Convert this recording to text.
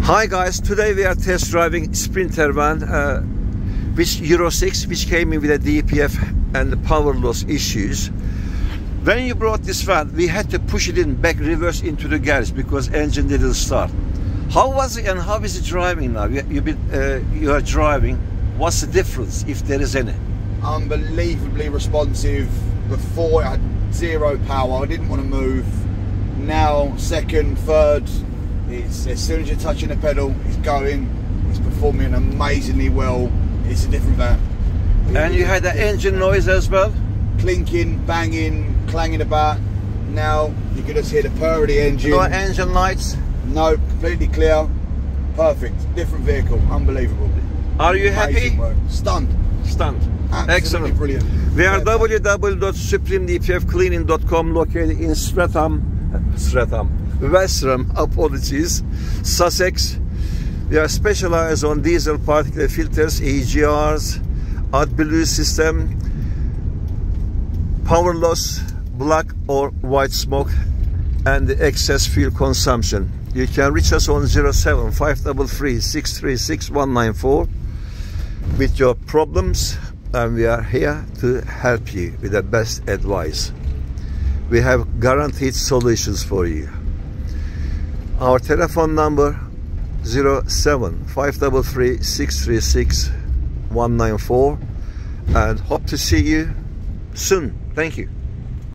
Hi guys, today we are test driving Sprinter van, which Euro 6, which came in with a DPF and the power loss issues. When you brought this van, we had to push it in back reverse into the garage because engine didn't start. How was it and how is it driving now? You are driving. What's the difference, if there is any? Unbelievably responsive. Before it had zero power, I didn't want to move. Now, second, third, it's as soon as you're touching the pedal, it's going. It's performing amazingly well. It's a different van. And you had the engine noise as well? Clinking, banging, clanging about. Now you can just hear the purr of the engine. No engine lights? No, completely clear. Perfect. Different vehicle. Unbelievable. Are you happy? Work. Stunned. Stunned. Absolutely excellent. Brilliant. We are www.supremedpfcleaning.com, located in Westerham, apologies, Sussex. We are specialized on diesel particulate filters, EGRs, adblue system, power loss, black or white smoke, and the excess fuel consumption. You can reach us on 07 533 636 194 with your problems, and we are here to help you with the best advice. We have guaranteed solutions for you. Our telephone number 07 533 636 194, and hope to see you soon. Thank you.